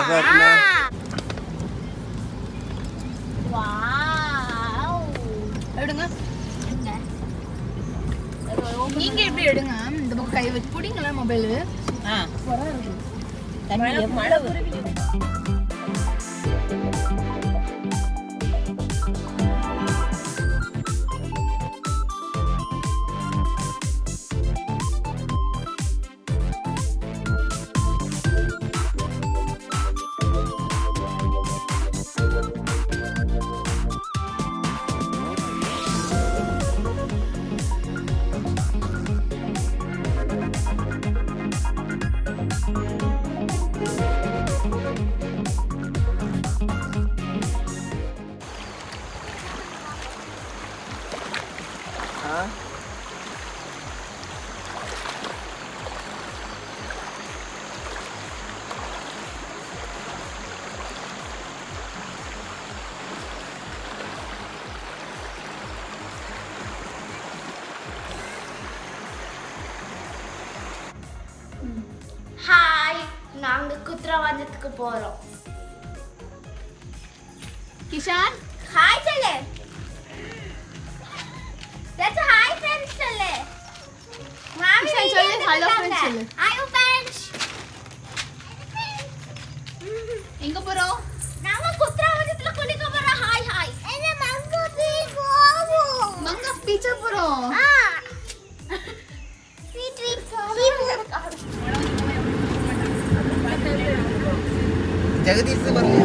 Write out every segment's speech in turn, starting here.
பாருங்க. வாவ். எடுங்க. நீங்க எப்படி எடுங்க? இந்த பக்கம் கை வச்சு புடிங்களா மொபைல். சூப்பரா இருக்கு. தண்ணி எவ்வளவு இருக்கு. ஹாய், நாங்க குத்ராபாஞ்சத்துக்கு போறோம். கிஷான் ஹாய் சொல்லு. That's a hi friends சொல்லு. மாமி கிஷான் சொல்லு ஹலோ ஃப்ரெண்ட்ஸ் சொல்லு. Hi friends. எங்க போறோம்? நாம குத்ராபாஞ்சத்துல குளிக்க போறோம். Hi hi. என்ன மங்க பீச் போவோம். மங்க பீச் போறோம். ஜெகதீஷ் பாருங்க.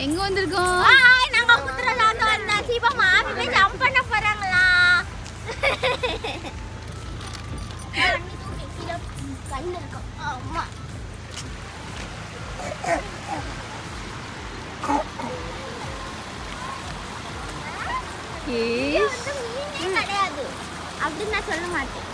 எங்க வந்திருக்கோம்? ஹாய், நாங்க குத்ரால வந்தாச்சு. இப்ப மாமி போய் ஜம்ப் பண்ண போறாங்களா? அண்ணி தூக்கி கீழ கண்ணு இருக்கு. அம்மா. கிஷ் மீனே கிடையாது. அப்படி நான் சொல்ல மாட்டேன்.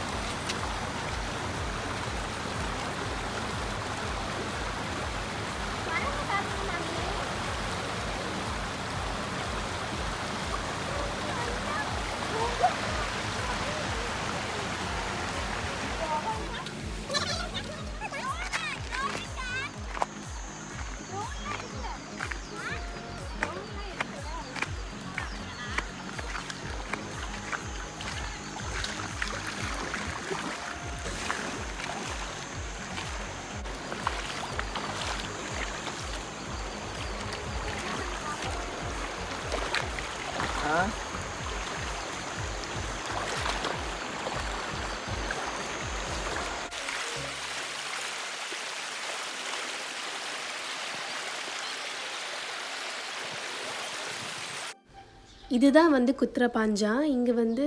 இதுதான் வந்து குத்ரபாஞ்சா. இங்கே வந்து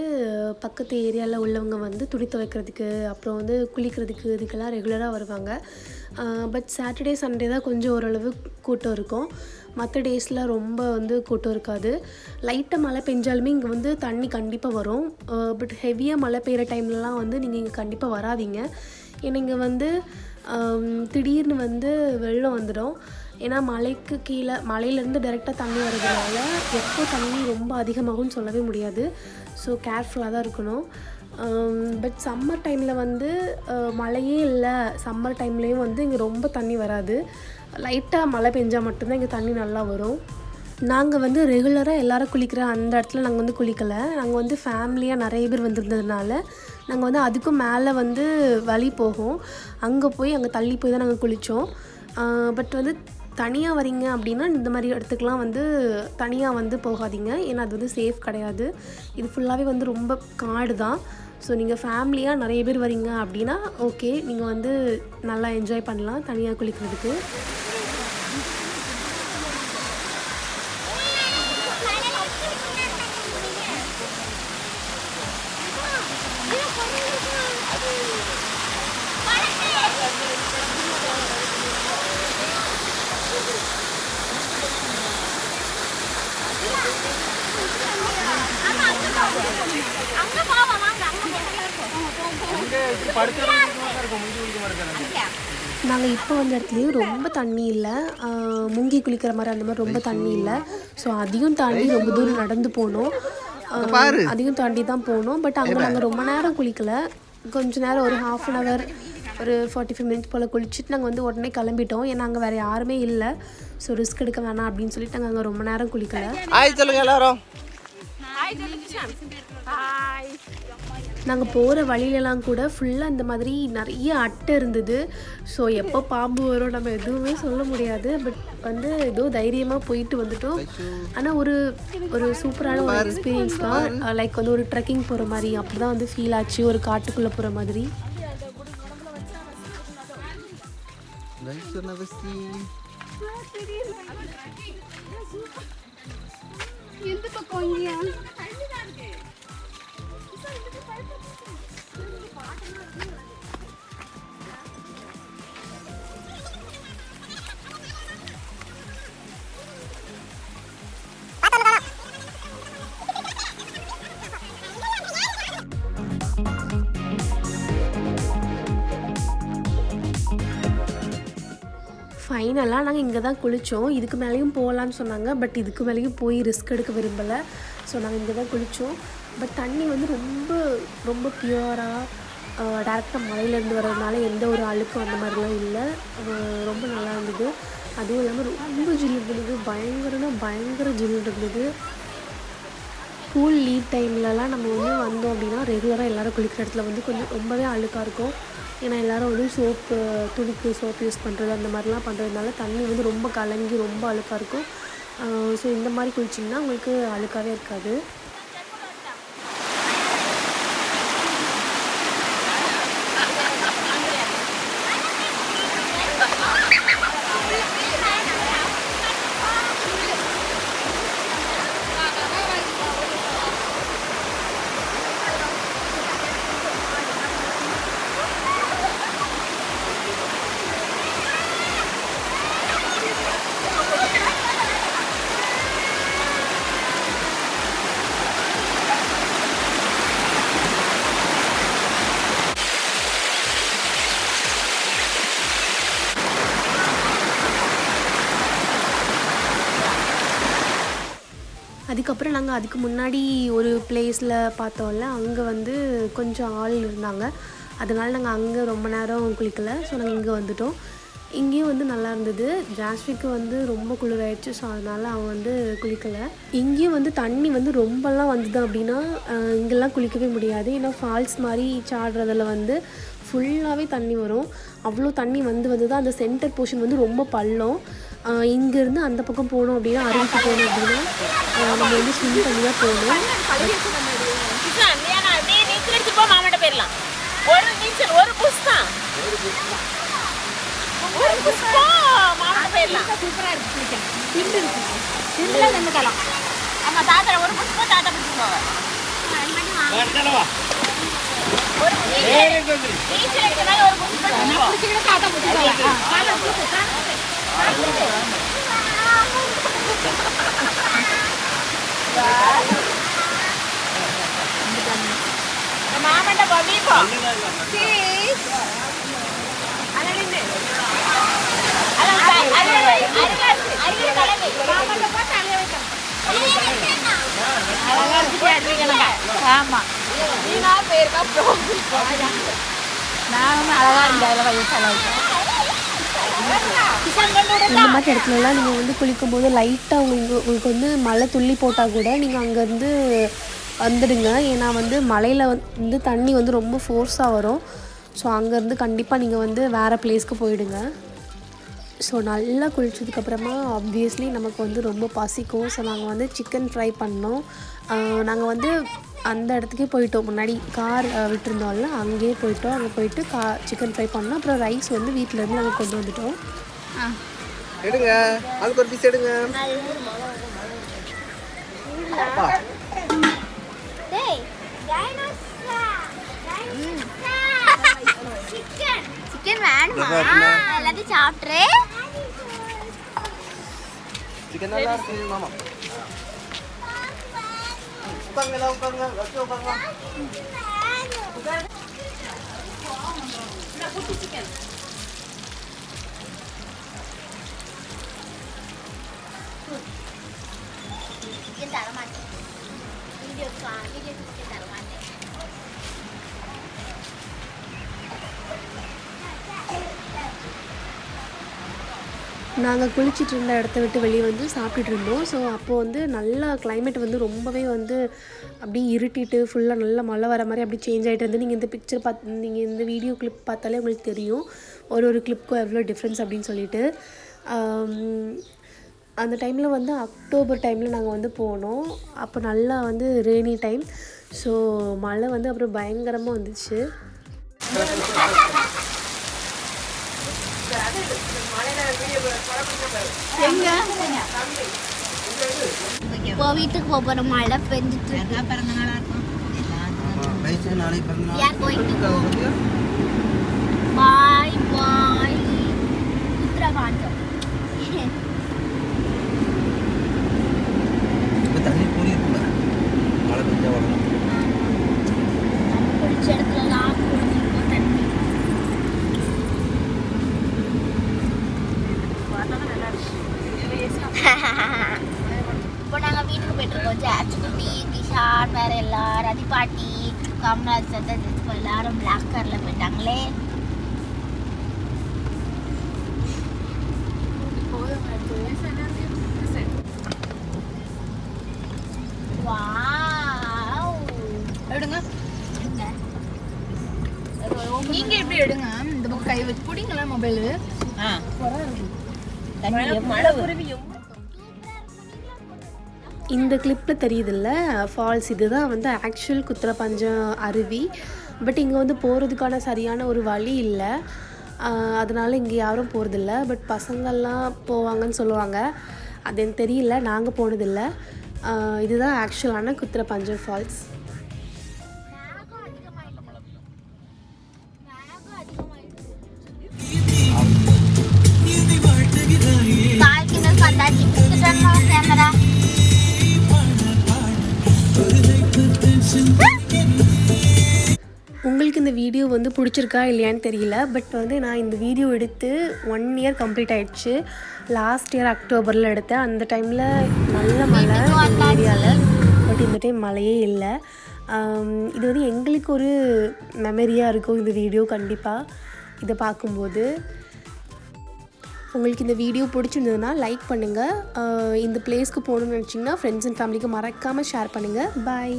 பக்கத்து ஏரியாவில் உள்ளவங்க வந்து துணி துவைக்கிறதுக்கு அப்புறம் வந்து குளிக்கிறதுக்கு இதுக்கெல்லாம் ரெகுலராக வருவாங்க. பட் சாட்டர்டே சண்டே தான் கொஞ்சம் ஓரளவு கூட்டம் இருக்கும். மற்ற டேஸில் ரொம்ப வந்து கூட்டம் இருக்காது. லைட்டாக மழை பெஞ்சாலுமே இங்கே வந்து தண்ணி கண்டிப்பாக வரும். பட் ஹெவியாக மழை பெய்கிற டைம்லலாம் வந்து நீங்கள் இங்கே கண்டிப்பாக வராதீங்க. ஏன்னா இங்கே வந்து திடீர்னு வந்து வெள்ளம் வந்துடும். ஏன்னா மலைக்கு கீழே மலையிலேருந்து டைரெக்டாக தண்ணி வர்றதுனால எப்போ தண்ணி ரொம்ப அதிகமாகும்னு சொல்லவே முடியாது. ஸோ கேர்ஃபுல்லாக தான் இருக்கணும். பட் சம்மர் டைமில் வந்து மழையே இல்லை. சம்மர் டைம்லேயும் வந்து இங்கே ரொம்ப தண்ணி வராது. லைட்டாக மழை பெஞ்சால் மட்டும்தான் இங்கே தண்ணி நல்லா வரும். நாங்கள் வந்து ரெகுலராக எல்லோரும் குளிக்கிற அந்த இடத்துல நாங்கள் வந்து குளிக்கலை. நாங்கள் வந்து ஃபேமிலியாக நிறைய பேர் வந்திருந்ததுனால நாங்கள் வந்து அதுக்கும் மேலே வந்து வழி போகும். அங்கே போய் அங்கே தள்ளி போய் தான் நாங்கள் குளித்தோம். பட் வந்து தனியாக வரீங்க அப்படின்னா இந்த மாதிரி இடத்துக்குலாம் வந்து தனியாக வந்து போகாதீங்க. ஏன்னா அது வந்து சேஃப் கிடையாது. இது ஃபுல்லாகவே வந்து ரொம்ப காடு தான். ஸோ நீங்கள் ஃபேமிலியாக நிறைய பேர் வரீங்க அப்படின்னா ஓகே, நீங்கள் வந்து நல்லா என்ஜாய் பண்ணலாம் தனியாக குளிக்கிறதுக்கு. நாங்கள் இப்போ வந்த இடத்துலையும் ரொம்ப தண்ணி இல்லை. முங்கி குளிக்கிற மாதிரி அந்த மாதிரி ரொம்ப தண்ணி இல்லை. ஸோ அதையும் தாண்டி ரொம்ப தூரம் நடந்து போனோம். அதையும் தாண்டி தான் போனோம். பட் அங்கே நாங்கள் ரொம்ப நேரம் குளிக்கலை. கொஞ்சம் நேரம் ஒரு 1/2 an hour ஒரு 45 minutes போல் குளிச்சுட்டு நாங்கள் வந்து உடனே கிளம்பிட்டோம். ஏன்னா அங்கே வேறு யாருமே இல்லை. ஸோ ரிஸ்க் எடுக்க வேணாம் அப்படின்னு சொல்லிட்டு நாங்கள் அங்கே ரொம்ப நேரம் குளிக்கலை. நாங்கள் போகிற வழியிலலாம் கூட ஃபுல்லாக இந்த மாதிரி நிறைய அட்டை இருந்தது. ஸோ எப்போ பாம்பு வரும் நம்ம எதுவுமே சொல்ல முடியாது. பட் வந்து ஏதோ தைரியமாக போயிட்டு வந்துட்டோம். ஆனால் ஒரு சூப்பரான ஒரு எக்ஸ்பீரியன்ஸ் தான். லைக் வந்து ஒரு ட்ரெக்கிங் போகிற மாதிரி அப்படி தான் வந்து ஃபீல் ஆச்சு. ஒரு காட்டுக்குள்ளே போகிற மாதிரி. ஃபைனலாக நாங்கள் இங்கே தான் குளித்தோம். இதுக்கு மேலேயும் போகலான்னு சொன்னாங்க. பட் இதுக்கு மேலேயும் போய் ரிஸ்க் எடுக்க விரும்பலை. ஸோ நாங்கள் இங்கே தான் குளித்தோம். பட் தண்ணி வந்து ரொம்ப ரொம்ப பியூராக டேரெக்டாக மலையிலேருந்து வர்றதுனால எந்த ஒரு அழுக்கும் அந்த மாதிரிலாம் இல்லை. ரொம்ப நல்லா இருந்தது. அதுவும் இல்லாமல் ரொம்ப ஜில்லு இருந்தது. பயங்கர ஜில்லு இருந்தது. ஸ்கூல் லீவ் டைம்லலாம் நம்ம வந்து வந்தோம் அப்படின்னா ரெகுலராக எல்லோரும் குளிக்கிற இடத்துல வந்து கொஞ்சம் ரொம்பவே அழுக்காக இருக்கும். ஏன்னா எல்லோரும் வந்து துணிக்கு சோப்பு யூஸ் பண்ணுறது அந்த மாதிரிலாம் பண்ணுறதுனால தண்ணி வந்து ரொம்ப கலங்கி ரொம்ப அழுக்காக இருக்கும். ஸோ இந்த மாதிரி குளிச்சிங்கன்னா உங்களுக்கு அழுக்காகவே இருக்காது. அதுக்கப்புறம் நாங்கள் அதுக்கு முன்னாடி ஒரு பிளேஸில் பார்த்தோம்ல, அங்கே வந்து கொஞ்சம் ஆள் இருந்தாங்க. அதனால் நாங்கள் அங்கே ரொம்ப நேரம் குளிக்கலை. ஸோ நாங்கள் இங்கே வந்துட்டோம். இங்கேயும் வந்து நல்லா இருந்தது. ஜாஸ்விக்கு வந்து ரொம்ப குளிராயிடுச்சு. ஸோ அதனால் அவன் வந்து குளிக்கலை. இங்கேயும் வந்து தண்ணி வந்து ரொம்பலாம் வந்தது அப்படின்னா இங்கெல்லாம் குளிக்கவே முடியாது. ஏன்னா ஃபால்ஸ் மாதிரி சாடுறதில் வந்து ஃபுல்லாகவே தண்ணி வரும். அவ்வளோ தண்ணி வந்து தான் அந்த சென்டர் போர்ஷன் வந்து ரொம்ப பள்ளம். இங்கேருந்து அந்த பக்கம் போகணும் அப்படின்னா அருவிக்கு போகணும் அப்படின்னா நம்ம வந்து ஸ்விம் பண்ணி தான் போகணும். தாத்தா ஒரு புஷ்பம் தாத்தா பிடிச்சுக்கோங்க. ஒரு நீச்சல் இருக்கிறதால ஒரு புஷ்பம் பிடிச்சிக்கிட்டு தாத்தா பிடிச்சுக்கோங்க. மாமண்ட பபிப்போ ஆமா நீனா பேருக்கா நான் அழகா இருந்தா இந்த மாதிரி இடத்துலலாம் நீங்கள் வந்து குளிக்கும்போது லைட்டாக உங்களுக்கு வந்து மழை துள்ளி போட்டால் கூட நீங்கள் அங்கேருந்து வந்துடுங்க. ஏன்னா வந்து மலையில் வந்து தண்ணி வந்து ரொம்ப ஃபோர்ஸாக வரும். ஸோ அங்கேருந்து கண்டிப்பாக நீங்கள் வந்து வேறு பிளேஸ்க்கு போயிடுங்க. ஸோ நல்லா குளிச்சதுக்கப்புறமா ஆப்வியஸ்லி நமக்கு வந்து ரொம்ப பசிக்கும். ஸோ நாங்கள் வந்து சிக்கன் ஃப்ரை பண்ணோம். நாங்கள் வந்து அந்த இடத்துக்கே போயிட்டோம். முன்னாடி கார் விட்டுருந்தோம்ல அங்கேயே போயிட்டோம். அங்கே போயிட்டு சிக்கன் ஃப்ரை பண்ணோம். அப்புறம் ரைஸ் வந்து வீட்டிலேருந்து நாங்கள் கொண்டு வந்துட்டோம். எடுங்க, அதுக்கு ஒரு பீஸ் எடுங்க. சிக்கன் வேணுமா? எல்லாத்தையும் சாப்பிட்ரு. சிக்கன் நல்லா இருக்கு மாமா. உட்காருங்க உட்காருங்க உட்காருங்க. சிக்கன் தர மாட்டேன். வீடியோ சிக்கன் தர மாட்டேன். நாங்கள் குளிச்சுட்டு இருந்த இடத்த விட்டு வெளியே வந்து சாப்பிட்டுட்டு இருந்தோம். ஸோ அப்போது வந்து நல்லா கிளைமேட் வந்து ரொம்பவே வந்து அப்படியே இருட்டிட்டு ஃபுல்லாக நல்லா மழை வர மாதிரி அப்படி சேஞ்ச் ஆகிட்டு இருந்து நீங்கள் இந்த பிக்சர் நீங்கள் இந்த வீடியோ கிளிப் பார்த்தாலே உங்களுக்கு தெரியும் ஒரு கிளிப்புக்கும் எவ்வளோ டிஃப்ரென்ஸ் அப்படின்னு சொல்லிட்டு. அந்த டைமில் வந்து அக்டோபர் டைமில் நாங்கள் வந்து போனோம். அப்போ நல்லா வந்து ரெய்னி டைம். ஸோ மழை வந்து அப்புறம் பயங்கரமாக வந்துச்சு. வீட்டுக்கு போற மழை பெஞ்சிட்டு பிறந்த நாளா இருக்கும். பாய் பாய் குத்ராபாஞ்சம். தண்ணி கூடி இருக்குல்ல மழை பெஞ்சா வரணும். குளிச்ச இடத்துலலாம் குளிச்சிருக்கோம் தண்ணி. இப்போ நாங்கள் வீட்டுக்கு போயிட்டுருக்கோம். ஜாச்சுக்குட்டி கிஷான் வேறு எல்லாரும் ரதிபாட்டி காமராஜ் சத்தம் இப்போ எல்லாரும் பிளாக் காரில் போயிட்டாங்களே. எடுங்க. நீங்க எப்படி எடுங்க? இந்த பக்கம் கை வச்சு பிடிங்களா மொபைலு. இந்த கிளிப்பில் தெரியுதில்ல ஃபால்ஸ், இதுதான் வந்து ஆக்சுவல் குத்ராபாஞ்சம் அருவி. பட் இங்கே வந்து போகிறதுக்கான சரியான ஒரு வழி இல்லை. அதனால் இங்கே யாரும் போகிறதில்ல. பட் பசங்கள்லாம் போவாங்கன்னு சொல்லுவாங்க. அது எனக்கு தெரியல, நாங்கள் போனதில்லை. இதுதான் ஆக்சுவலான குத்ராபாஞ்சம் ஃபால்ஸ். உங்களுக்கு இந்த வீடியோ வந்து பிடிச்சிருக்கா இல்லையான்னு தெரியல. பட் வந்து நான் இந்த வீடியோ எடுத்து 1 year கம்ப்ளீட் ஆகிடுச்சு. லாஸ்ட் இயர் அக்டோபரில் எடுத்தேன். அந்த டைமில் நல்ல மழை இந்த ஏரியாவில். பட் இந்த டைம் மழையே இல்லை. இது வந்து எங்களுக்கு ஒரு மெமரியாக இருக்கும் இந்த வீடியோ. கண்டிப்பாக இதை பார்க்கும்போது உங்களுக்கு இந்த வீடியோ பிடிச்சிருந்ததுன்னா லைக் பண்ணுங்கள். இந்த பிளேஸ்க்கு போகணுன்னு நினச்சிங்கன்னா ஃப்ரெண்ட்ஸ் அண்ட் ஃபேமிலிக்கு மறக்காமல் ஷேர் பண்ணுங்கள். பாய்.